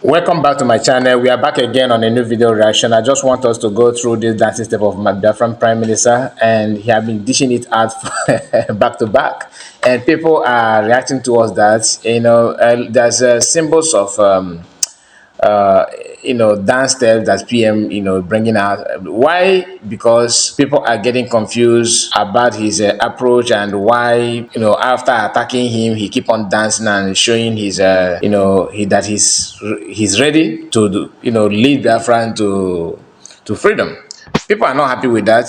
Welcome back to my channel. We are back again on a new video reaction. I just want us to go through this dancing step of my Biafran Prime Minister, and he has been dishing it out back to back, and people are reacting towards that. There's symbols of uh, dance steps that PM, bringing out. Why? Because people are getting confused about his approach and why, after attacking him, he keep on dancing and showing his, that he's ready to, lead Biafra to freedom. People are not happy with that,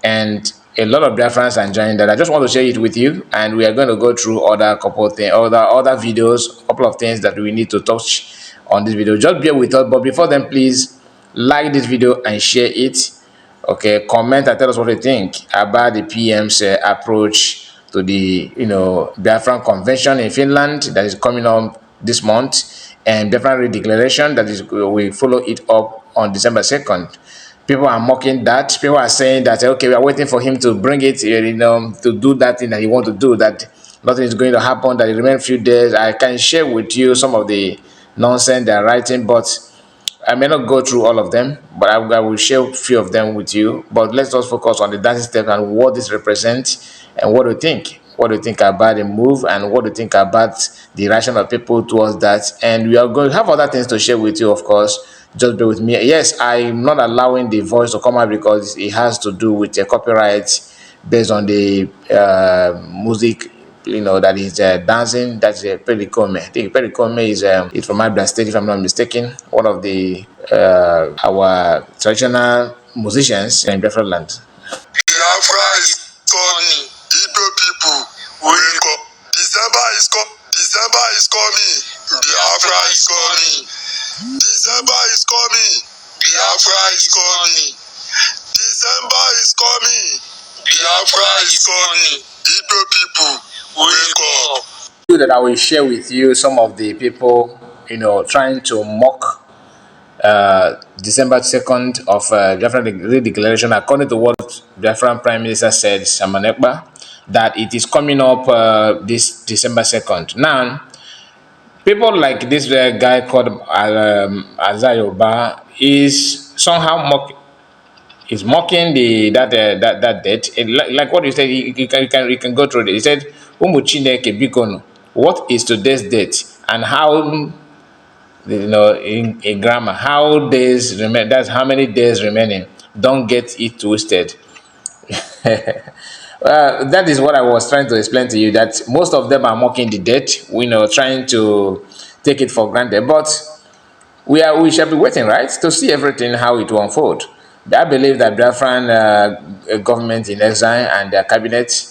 and a lot of Biafrans are enjoying that. I just want to share it with you, and we are going to go through other couple of things, other videos, couple of things that we need to touch on this video. Just bear with us, but before then, please like this video and share it. Okay, comment and tell us what you think about the PM's approach to the Biafran convention in Finland that is coming up this month, and Biafran declaration that is we follow it up on December 2nd. People are mocking that. People are saying that, okay, we are waiting for him to bring it, to do that thing that he wants to do, that nothing is going to happen, that it remains few days. I can share with you some of the nonsense they're writing, but I may not go through all of them, but I will share a few of them with you. But let's just focus on the dancing steps and what this represents and what do you think. What do you think about the move and what do you think about the reaction of people towards that? And we are going to have other things to share with you, of course. Just bear with me. Yes, I'm not allowing the voice to come out because it has to do with the copyright based on the music, that is dancing. That's a Pericome. I think Pericome is from Abia State, if I'm not mistaken. One of the our traditional musicians in Biafra land. Biafra is coming. Igbo people, wake up. December is coming. December is coming. Biafra is coming. December is coming. Biafra is coming. December is coming. Biafra is coming. Igbo people, wake up. That I will share with you some of the people, trying to mock December 2nd of Biafran Declaration, according to what Biafran Prime Minister said, Ekpa, that it is coming up this December 2nd. Now, people like this guy called Azayoba is somehow mocking that date. Like what you said, you can go through it. He said, Umuchineke Bikono, what is today's date and how, in grammar, how days remain, that's how many days remaining. Don't get it twisted. That is what I was trying to explain to you, that most of them are mocking the date, trying to take it for granted, but we shall be waiting, right, to see everything, how it will unfold. I believe that Biafran government in exile and their cabinet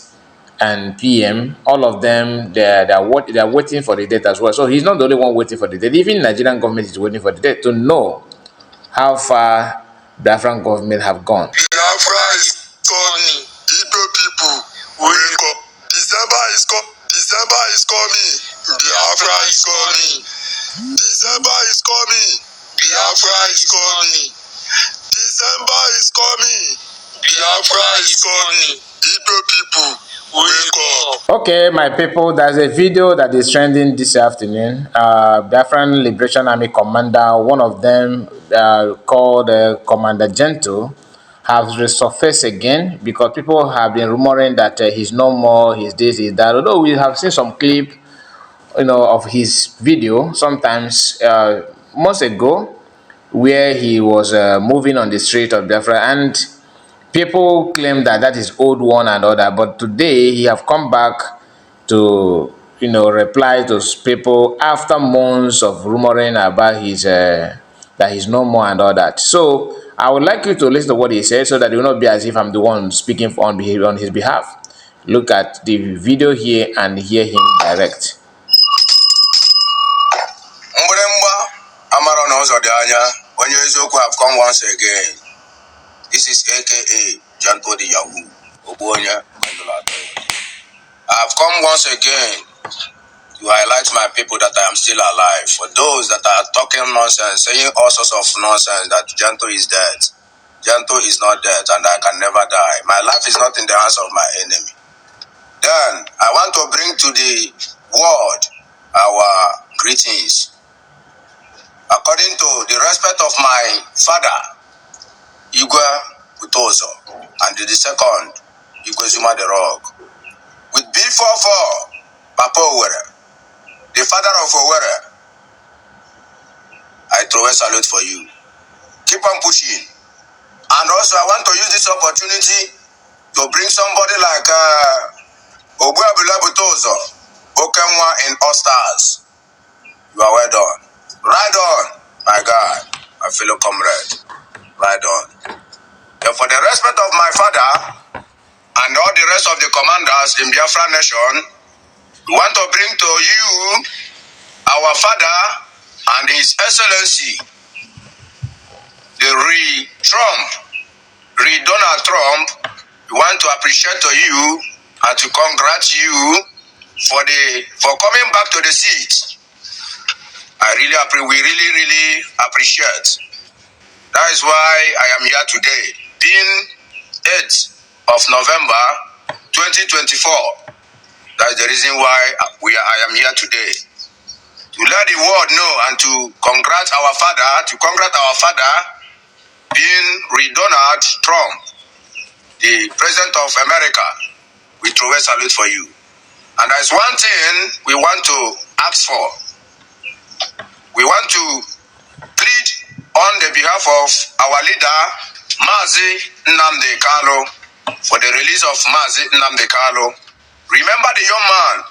and PM, all of them, they're waiting for the date as well. So he's not the only one waiting for the date. Even Nigerian government is waiting for the date to know how far Biafran government have gone. Biafra is coming. Igbo people, wake up. December is coming. December is coming. Biafra is coming. December is coming. Biafra is coming. December is coming. Biafra is coming. Igbo people, wake up. Okay, my people, there's a video that is trending this afternoon. Biafran Liberation Army commander, one of them called Commander Gentle, has resurfaced again because people have been rumoring that he's no more, he's this, he's that. Although we have seen some clip, of his video sometimes months ago, where he was moving on the street of Biafra, and people claim that that is old one and all that. But today he have come back to reply to people after months of rumoring about his that he's no more and all that. So I would like you to listen to what he said so that it will not be as if I'm the one speaking on his behalf. Look at the video here and hear him direct. Have come once again. This is AKA Janto the Yahoo. Obonya. I have come once again to highlight my people that I am still alive. For those that are talking nonsense, saying all sorts of nonsense that Janto is dead. Janto is not dead and I can never die. My life is not in the hands of my enemy. Then I want to bring to the world our greetings. according to the respect of my father, Igwe Utozo, and the second, Igwe Zuma the Rock, with B44, Papa Owere, the father of Owere, I throw a salute for you. Keep on pushing. And also, I want to use this opportunity to bring somebody like Obuabula Butozo, Okenwa in All Stars. You are well done. Ride on, my God, my fellow comrade. Ride on. And for the respect of my father and all the rest of the commanders in Biafra Nation, we want to bring to you our father and His Excellency, the Donald Trump. We want to appreciate to you and to congratulate you for coming back to the seat. We really appreciate. That is why I am here today, being 8th of November 2024. That's the reason why I am here today. To let the world know and to congratulate our father, being Donald Trump, the President of America. We throw a salute for you. And there's one thing we want to ask for. We want to plead on the behalf of our leader, Mazi Nnamdi Kanu, for the release of Mazi Nnamdi Kanu. Remember the young man,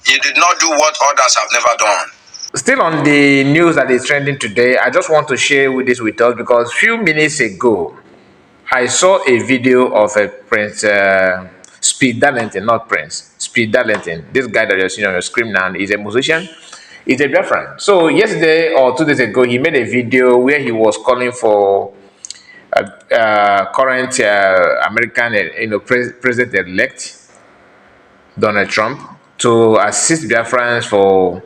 he did not do what others have never done. Still on the news that is trending today, I just want to share this with us because a few minutes ago, I saw a video of a Prince Speed Darlington, not Prince, Speed Darlington. This guy that you're seeing on your screen now is a musician. He's a Biafran. So yesterday or 2 days ago, he made a video where he was calling for current American, President-elect Donald Trump to assist Biafrans for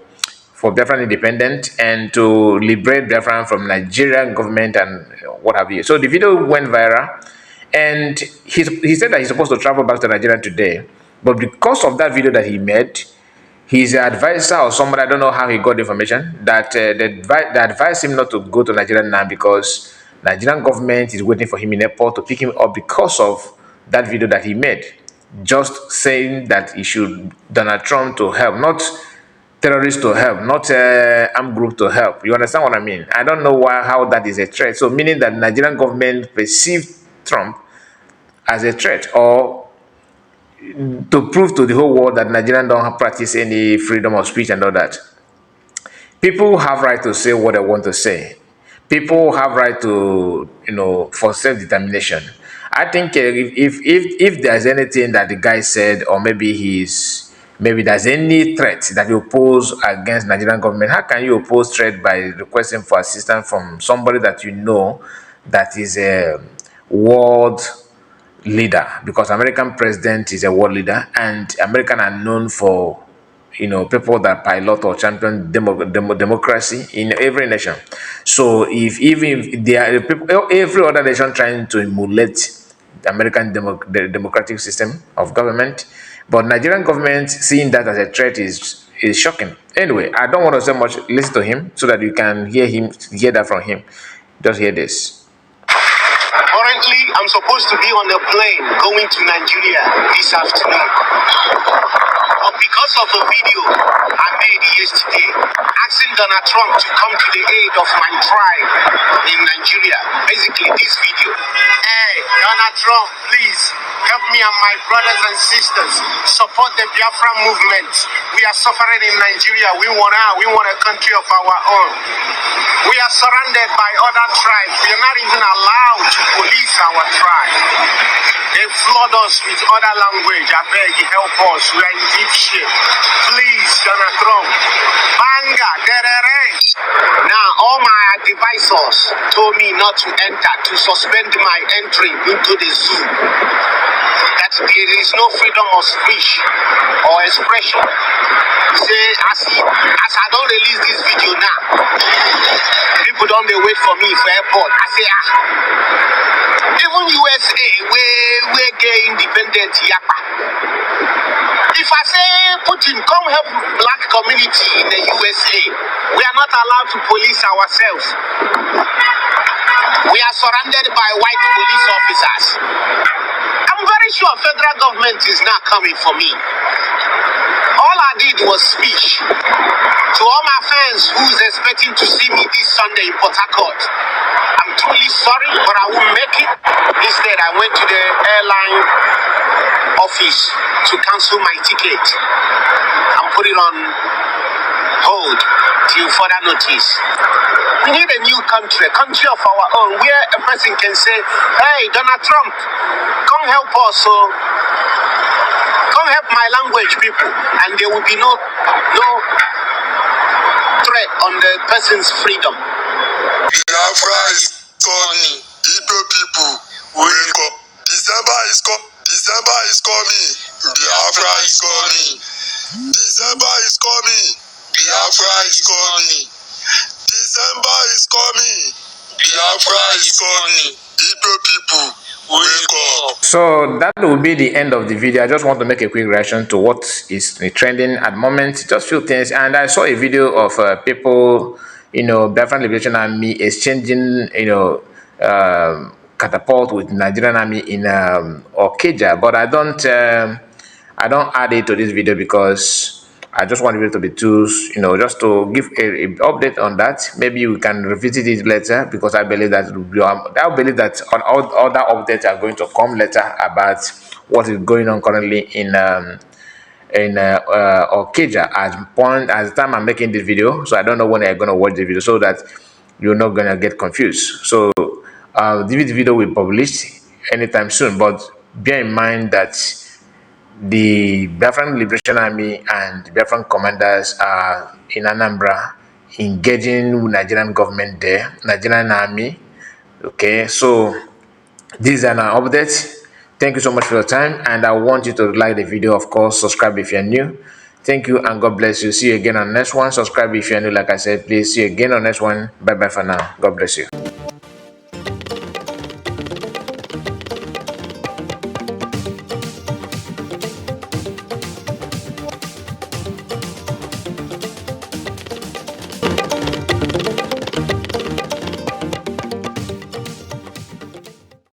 Biafran independence and to liberate Biafran from Nigerian government and what have you. So the video went viral, and he said that he's supposed to travel back to Nigeria today, but because of that video that he made, his advisor or somebody, I don't know how he got the information, that they advised him not to go to Nigeria now because Nigerian government is waiting for him in airport to pick him up because of that video that he made, just saying that he should Donald Trump to help, not terrorists to help, not armed group to help. You understand what I mean? I don't know how that is a threat. So meaning that Nigerian government perceived Trump as a threat, or to prove to the whole world that Nigerians don't practice any freedom of speech and all that. People have right to say what they want to say. People have right to, for self-determination. I think if there's anything that the guy said, or maybe there's any threat that you pose against Nigerian government, how can you oppose threat by requesting for assistance from somebody that you know that is a world leader? Because American president is a world leader, and American are known for people that pilot or champion democracy in every nation. So if there are people, every other nation trying to emulate the American democratic system of government, but Nigerian government seeing that as a threat is shocking. Anyway, I don't want to say much. Listen to him so that you can hear that from him. Just hear this. Currently, I'm supposed to be on a plane going to Nigeria this afternoon. But because of a video I made yesterday asking Donald Trump to come to the aid of my tribe in Nigeria, basically this video. Hey, Donald Trump, please help me and my brothers and sisters support the Biafra movement. We are suffering in Nigeria. We want a country of our own. We are surrounded by other tribes. We are not even allowed to police our tribe. They flood us with other language. I beg you, help us. We are in deep shit. Please, Donald Trump. Banga, derere. Now, all my advisors told me not to enter, to suspend my entry into the zoo. That there is no freedom of speech or expression. Say, as I don't release this video now, people don't they wait for me for airport. I say, even USA, we gay independent yapa. If I say, Putin, come help black community in the USA, we are not allowed to police ourselves. We are surrounded by white police officers. I'm very sure federal government is not coming for me. All I did was speech. To all my fans who's expecting to see me this Sunday in Port Harcourt, I'm truly sorry, but I won't make it. Instead, I went to the airline office to cancel my ticket and put it on hold till further notice. We need a new country, a country of our own, where a person can say, hey, Donald Trump, come help us, so come help my language people, and there will be no threat on the person's freedom. Biafra is coming. Igbo people, wake up. December is coming. Biafra is coming. December is coming. Biafra is coming. December is coming. Biafra is coming. Igbo people, wake up. So that will be the end of the video. I just want to make a quick reaction to what is trending at the moment, just few things. And I saw a video of people, Biafran Liberation Army exchanging, catapult with Nigerian Army in Okeja, but I don't add it to this video because I just want it to be too, just to give a update on that. Maybe we can revisit it later because I believe that other updates are going to come later about what is going on currently in Okeja as the time I'm making this video. So I don't know when I'm going to watch the video so that you're not going to get confused. So this video will be published anytime soon, but bear in mind that the Biafran Liberation Army and the Biafran commanders are in Anambra engaging with Nigerian government there, Nigerian Army. Okay, so these are our updates. Thank you so much for your time, and I want you to like the video, of course, subscribe if you're new. Thank you, and God bless you. See you again on the next one. Subscribe if you're new, like I said, please. See you again on the next one. Bye bye for now. God bless you.